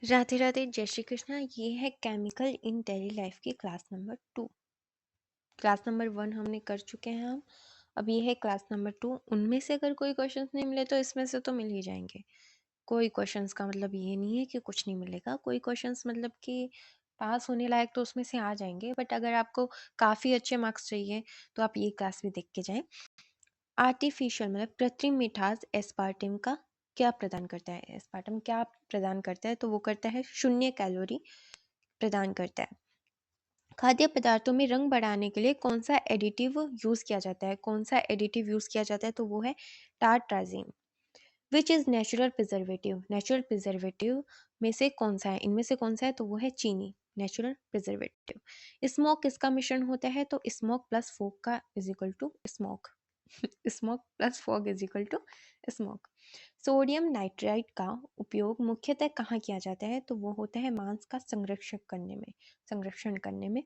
राधे राधे, जय श्री कृष्णा। ये है केमिकल इन डेली लाइफ की क्लास नंबर 2। क्लास नंबर 1 हमने कर चुके हैं हम। अब ये है क्लास नंबर 2। उनमें से अगर कोई क्वेश्चंस नहीं मिले तो इसमें से तो मिल ही जाएंगे। कोई क्वेश्चंस का मतलब ये नहीं है कि कुछ नहीं मिलेगा। कोई क्वेश्चंस मतलब कि पास होने लायक तो उसमें से आ जाएंगे, बट अगर आपको काफ़ी अच्छे मार्क्स चाहिए तो आप ये क्लास भी देख के जाएं। आर्टिफिशियल मतलब कृत्रिम मिठास एस्पार्टिम का क्या प्रदान करता है? एस्पार्टम क्या प्रदान करता है? तो वो करता है 0 कैलोरी प्रदान करता है। खाद्य पदार्थों में रंग बढ़ाने के लिए कौन सा एडिटिव यूज किया जाता है? कौन सा एडिटिव यूज किया जाता है? तो वो है tartrazine. Which is natural preservative? Natural preservative में से कौन सा है? इनमें से कौन सा है? तो वो है चीनी, नेचुरल प्रिजर्वेटिव। स्मोक किसका मिश्रण होता है? तो स्मोक प्लस फोक का is equal to smoke. Smoke plus fog is equal to smoke. Sodium nitride का उपयोग मुख्यतः कहाँ किया जाता है? तो वो होता है मांस का संरक्षण करने में।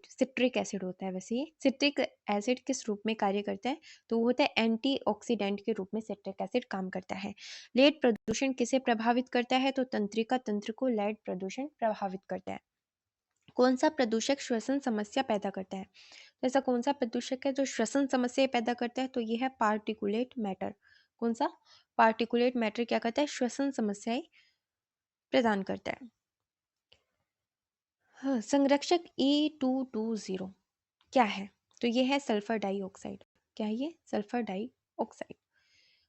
सिट्रिक एसिड होता है। वैसे ये सिट्रिक एसिड किस रूप में कार्य करता है? तो वो होता है एंटीऑक्सीडेंट के रूप में सिट्रिक एसिड काम करता है। लेड प्रदूषण किसे प्रभावित करता है? तो तंत्रिका तंत्र को लेड प्रदूषण प्रभावित करता है। कौन सा प्रदूषक श्वसन समस्या पैदा करता है? तो ऐसा कौन सा प्रदूषक है जो श्वसन समस्या पैदा करता है? तो ये है पार्टिकुलेट मैटर। कौन सा? पार्टिकुलेट मैटर क्या करता है? श्वसन समस्याएं प्रदान करता है। हाँ, संरक्षक E220 क्या है? तो ये है सल्फर डाइऑक्साइड। क्या है ये? Sulphur dioxide.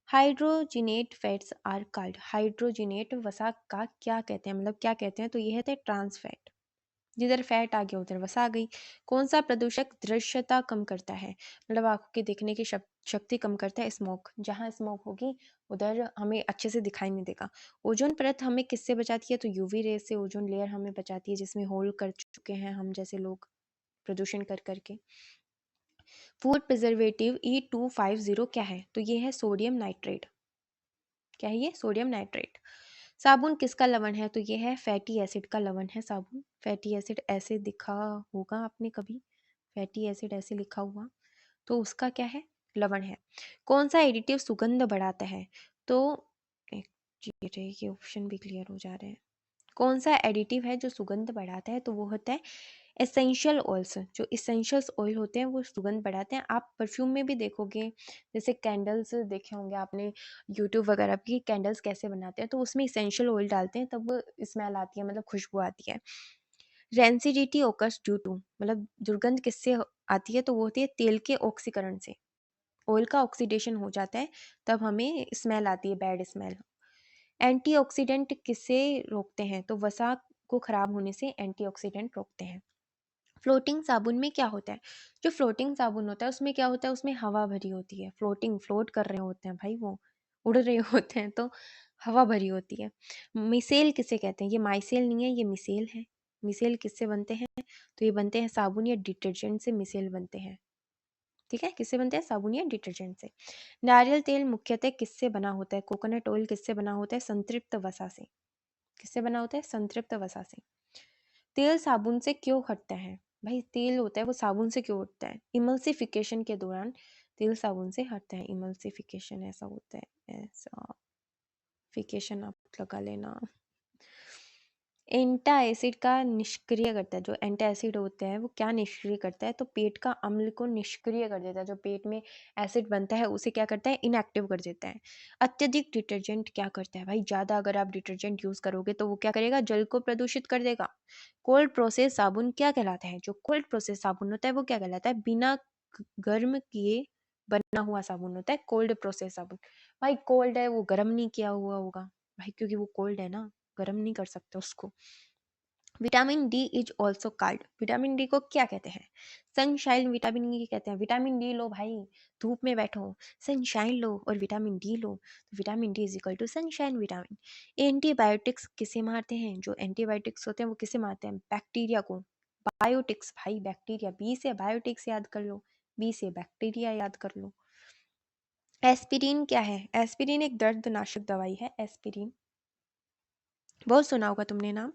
Hydrogenate fats are called. Hydrogenate वसा का क्या कहते हैं? मतलब क्या कहते हैं? तो ये है ट्रांस फैट। जिधर फैट आ गया उधर वसा आ गई। कौन सा प्रदूषक दृश्यता कम करता है? मतलब आंखों की देखने की शक्ति कम करता है। स्मोक। जहाँ स्मोक होगी उधर हमें अच्छे से दिखाई नहीं देगा। ओजोन परत हमें किससे बचाती है? तो यूवी रेस से ओजोन लेयर हमें बचाती है, जिसमें होल कर चुके हैं हम जैसे लोग प्रदूषण कर करके। फूड प्रिजर्वेटिव E250 क्या है? तो ये है सोडियम नाइट्रेट। क्या है ये? Sodium nitrate. साबुन किसका लवण है? तो ये है फैटी एसिड का लवण है साबुन। फैटी एसिड ऐसे दिखा होगा आपने कभी? फैटी एसिड ऐसे लिखा हुआ, तो उसका क्या है? लवण है। कौन सा एडिटिव सुगंध बढ़ाता है? तो एक ये ऑप्शन भी क्लियर हो जा रहे हैं। कौन सा एडिटिव है जो सुगंध बढ़ाता है? तो वो होता है एसेंशियल ऑयल्स। जो इसेंशियल्स ऑयल होते हैं वो सुगंध बढ़ाते हैं। आप परफ्यूम में भी देखोगे, जैसे कैंडल्स देखे होंगे आपने यूट्यूब वगैरह की, कैंडल्स कैसे बनाते हैं तो उसमें इसेंशियल ऑयल डालते हैं, तब वो स्मेल आती है, मतलब खुशबू आती है। रेंसिडिटी ओकर्स ड्यू टू मतलब दुर्गंध किससे आती है? तो वो होती है तेल के ऑक्सीकरण से। ऑयल का ऑक्सीडेशन हो जाता है तब हमें स्मेल आती है, बैड स्मेल। एंटीऑक्सीडेंट किसे रोकते हैं? तो वसा को खराब होने से एंटीऑक्सीडेंट रोकते हैं। फ्लोटिंग साबुन में क्या होता है? जो फ्लोटिंग साबुन होता है उसमें क्या होता है? उसमें हवा भरी होती है। फ्लोट कर रहे होते हैं भाई, वो उड़ रहे होते हैं, तो हवा भरी होती है। मिसेल किसे कहते हैं? ये माइसेल नहीं है, ये मिसेल है। मिसेल किससे बनते हैं? तो ये बनते हैं साबुन या डिटर्जेंट से। मिसेल बनते हैं। ठीक है, किससे बनते हैं? साबुन या डिटर्जेंट से। नारियल तेल मुख्यतः किससे बना होता है? कोकोनट ऑयल किससे बना होता है? संतृप्त वसा से। किससे बना होता है? संतृप्त वसा से। तेल साबुन से क्यों हटता है? भाई तेल होता है वो साबुन से क्यों हटता है? इमल्सिफिकेशन के दौरान तेल साबुन से हटता है। इमल्सिफिकेशन ऐसा होता है, ऐसा फिकेशन आप लगा लेना। एंटा एसिड का निष्क्रिय करता है। जो एंटा एसिड होता है वो क्या निष्क्रिय करता है? तो पेट का अम्ल को निष्क्रिय कर देता है। जो पेट में एसिड बनता है उसे क्या करता है? इनएक्टिव कर देता है। अत्यधिक डिटर्जेंट क्या करता है? भाई ज़्यादा अगर आप डिटर्जेंट यूज़ करोगे तो वो क्या करेगा? जल को प्रदूषित कर देगा। कोल्ड प्रोसेस साबुन क्या कहलाता है? जो कोल्ड प्रोसेस साबुन होता है वो क्या कहलाता है? बिना गर्म किए बना हुआ साबुन होता है कोल्ड प्रोसेस साबुन। भाई कोल्ड है, वो गर्म नहीं किया हुआ होगा भाई, क्योंकि वो कोल्ड है ना, गर्म नहीं कर सकते उसको। Vitamin D is also called. Vitamin D को क्या कहते हैं? सनशाइन विटामिन डी कहते हैं। विटामिन डी लो भाई, धूप में बैठो, सनशाइन लो और विटामिन डी लो। तो vitamin D is equal to sunshine vitamin. Antibiotics किसे मारते हैं? जो एंटीबायोटिक्स होते हैं वो किसे मारते हैं? बैक्टीरिया को। बायोटिक्स भाई बैक्टीरिया, बी से बायोटिक्स याद कर लो, बी से बैक्टीरिया याद कर लो। एस्पिरिन क्या है? एस्पिरिन एक दर्दनाशक दवाई है। एस्पिरिन बहुत सुना होगा तुमने नाम।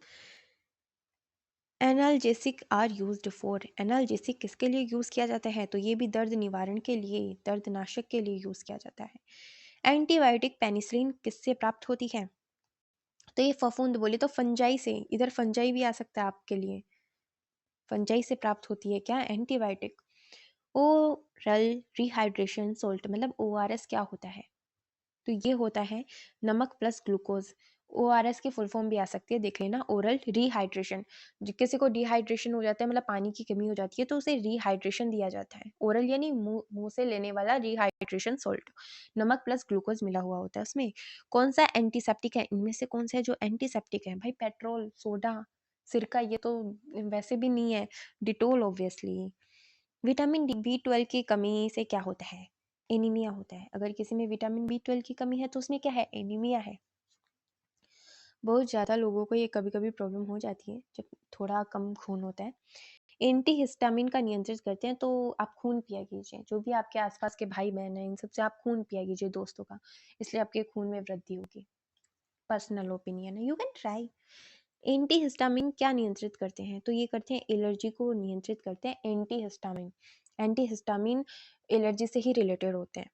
Analgesic are used for. Analgesic किसके लिए यूज़ किया जाता है? तो ये भी दर्द निवारण के लिए, दर्दनाशक के लिए यूज़ किया जाता है। एंटीबायोटिक पेनिसिलिन किससे प्राप्त होती है? तो ये फफूंद बोले तो फंजाई से, इधर फंजाई भी आ सकता है आपके लिए, फंजाई से प्राप्त होती है क्या एंटीबायोटिक। ओरल रिहाइड्रेशन सोल्ट मतलब ओआरएस क्या होता है, तो ये होता है नमक प्लस ग्लूकोज। ओआरएस की फुल फॉर्म भी आ सकती है, देख लेना, ओरल रिहाइड्रेशन। किसी को डिहाइड्रेशन हो जाता है मतलब पानी की कमी हो जाती है तो उसे रिहाइड्रेशन दिया जाता है। ओरल यानी मुंह से लेने वाला रिहाइड्रेशन सोल्ट, नमक प्लस ग्लूकोज मिला हुआ होता है उसमें। कौन सा एंटीसेप्टिक है, इनमें से कौन सा है जो एंटीसेप्टिक है, भाई पेट्रोल, सोडा, सिरका, ये तो वैसे भी नहीं है, डिटोल ऑब्वियसली। विटामिन B12 की कमी से क्या होता है, एनीमिया होता है। अगर किसी में विटामिन B12 की कमी है तो उसमें क्या है, एनीमिया है। बहुत ज़्यादा लोगों को ये कभी कभी प्रॉब्लम हो जाती है जब थोड़ा कम खून होता है। एंटी हिस्टामिन का नियंत्रित करते हैं, तो आप खून पिया कीजिए, जो भी आपके आसपास के भाई बहन हैं इन सबसे आप खून पिया कीजिए, दोस्तों का, इसलिए आपके खून में वृद्धि होगी। पर्सनल ओपिनियन है, you can try. Anti histamine क्या नियंत्रित करते हैं, तो ये करते हैं एलर्जी को नियंत्रित करते हैं anti histamine. Anti histamine allergy से ही रिलेटेड होते हैं।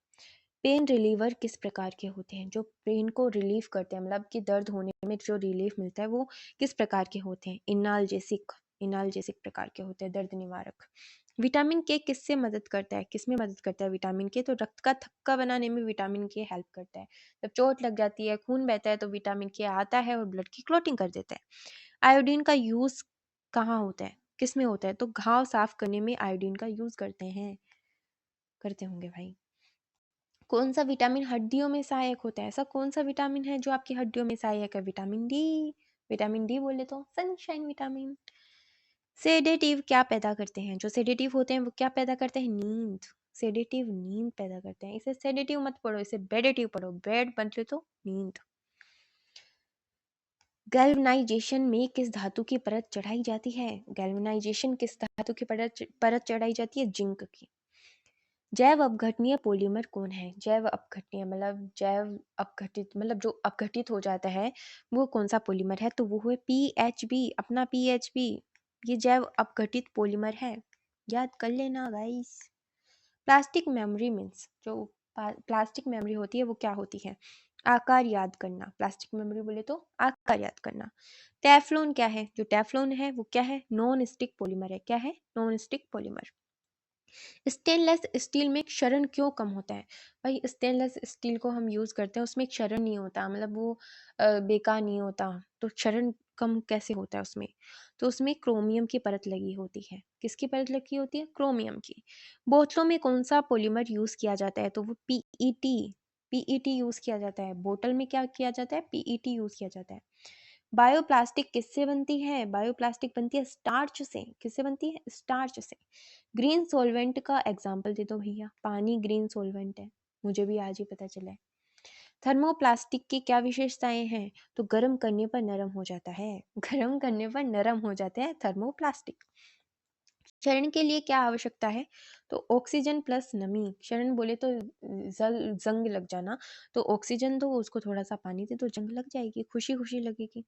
पेन रिलीवर किस प्रकार के होते हैं, जो पेन को रिलीव करते हैं, मतलब कि दर्द होने में जो रिलीफ मिलता है वो किस प्रकार के होते हैं, इनाल्जेसिक, इनाल्जेसिक प्रकार के होते हैं, दर्द निवारक। विटामिन के किससे मदद करता है, किस में मदद करता है विटामिन के, तो रक्त का थक्का बनाने में विटामिन के हेल्प करता है। जब चोट लग जाती है, खून बहता है, तो विटामिन के आता है और ब्लड की क्लॉटिंग कर देता है। आयोडीन का यूज कहाँ होता है, किस में होता है, तो घाव साफ करने में आयोडीन का यूज करते हैं, करते होंगे भाई। कौन सा विटामिन हड्डियों में सहायक होता है, ऐसा कौन सा विटामिन है जो आपकी हड्डियों में सहायक है, विटामिन डी। विटामिन डी बोले तो सनशाइन विटामिन। सेडेटिव क्या पैदा करते हैं, जो सेडेटिव होते हैं वो क्या पैदा करते हैं, नींद। सेडेटिव नींद पैदा करते हैं, इसे सेडेटिव मत पढ़ो, इसे बेडेटिव पढ़ो, बेड बदले तो नींद। गैल्वनाइजेशन में किस धातु की परत चढ़ाई जाती है, गैल्वनाइजेशन किस धातु की परत चढ़ाई जाती है, जिंक की। जैव अपघटनीय पॉलीमर कौन है, जैव अपघटनीय मतलब जैव अपघटित मतलब जो अपघटित हो जाता है वो कौन सा पॉलीमर है, तो वो है PHB, अपना PHB, ये जैव अपघटित पॉलीमर है, याद कर लेना गाइस। प्लास्टिक मेमोरी मीन्स, जो प्लास्टिक मेमोरी होती है वो क्या होती है, आकार याद करना। प्लास्टिक मेमोरी बोले तो आकार याद करना। टेफ्लॉन क्या है, जो टेफ्लॉन है वो क्या है, नॉन स्टिक पॉलीमर है, क्या है, non stick polymer. Stainless steel में क्षरण क्यों कम होता है, भाई स्टेनलेस स्टील को हम यूज़ करते हैं उसमें क्षरण नहीं होता, मतलब वो बेकार नहीं होता, तो क्षरण कम कैसे होता है उसमें, तो उसमें क्रोमियम की परत लगी होती है। किसकी परत लगी होती है, क्रोमियम की। बोतलों में कौन सा पॉलीमर यूज़ किया जाता है, तो वो पीईटी, पीईटी यूज़ किया जाता है। बोतल में क्या किया जाता है, पीईटी यूज़ किया जाता है। बायोप्लास्टिक किससे बनती है, बायोप्लास्टिक बनती है स्टार्च से, किससे बनती है, स्टार्च से। ग्रीन सॉल्वेंट का एग्जाम्पल दे दो भैया, पानी ग्रीन सॉल्वेंट है, मुझे भी आज ही पता चला है। थर्मोप्लास्टिक की क्या विशेषताएं हैं, तो गर्म करने पर नरम हो जाता है, गर्म करने पर नरम हो जाते हैं थर्मोप्लास्टिक। क्षरण के लिए क्या आवश्यकता है, तो ऑक्सीजन प्लस नमी। क्षरण बोले तो जंग लग जाना, तो ऑक्सीजन दो उसको, थोड़ा सा पानी दे तो जंग लग जाएगी, खुशी खुशी लगेगी।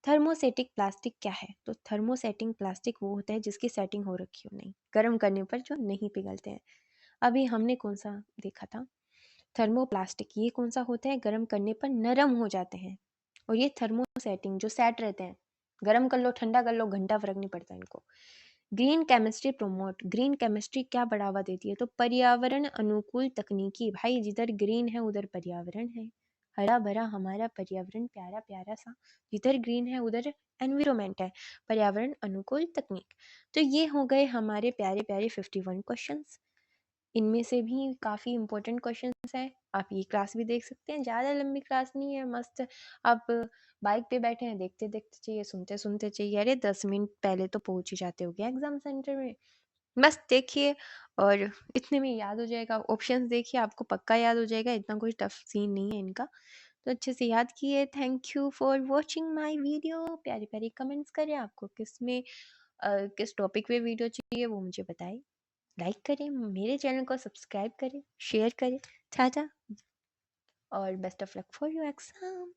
थर्मोसेटिक प्लास्टिक क्या है, तो थर्मोसेटिंग प्लास्टिक वो होता है जिसकी सेटिंग हो रखी हो नहीं, गर्म करने पर जो नहीं पिघलते हैं। अभी हमने कौन सा देखा था, थर्मोप्लास्टिक, ये कौन सा होता है, गर्म करने पर नरम हो जाते हैं। और ये थर्मोसेटिंग जो सेट रहते हैं, गर्म कर लो ठंडा कर लो घंटा फर्क नहीं पड़ता इनको। Green chemistry promote, green chemistry क्या बढ़ावा देती है, तो पर्यावरण अनुकूल तकनीकी, भाई जिधर ग्रीन है उधर पर्यावरण है, हरा भरा हमारा पर्यावरण प्यारा प्यारा सा, जिधर ग्रीन है उधर एनवायरमेंट है, पर्यावरण अनुकूल तकनीक। तो ये हो गए हमारे प्यारे प्यारे 51 क्वेश्चंस। इनमें से भी काफ़ी इंपॉर्टेंट क्वेश्चंस हैं, आप ये क्लास भी देख सकते हैं, ज़्यादा लंबी क्लास नहीं है, मस्त। आप बाइक पे बैठे हैं, देखते देखते चाहिए, सुनते सुनते चाहिए, अरे 10 मिनट पहले तो पहुंच ही जाते हो गया एग्जाम सेंटर में, बस देखिए और इतने में याद हो जाएगा। ऑप्शंस देखिए, आपको पक्का याद हो जाएगा, इतना कोई टफ सीन नहीं है इनका, तो अच्छे से याद किए। Thank you for watching my video. प्यारे प्यारे कमेंट्स करें, आपको किस में किस टॉपिक पे वीडियो चाहिए वो मुझे बताएं। लाइक करें, मेरे चैनल को सब्सक्राइब करें, शेयर करें। टाटा और best of luck for your exam.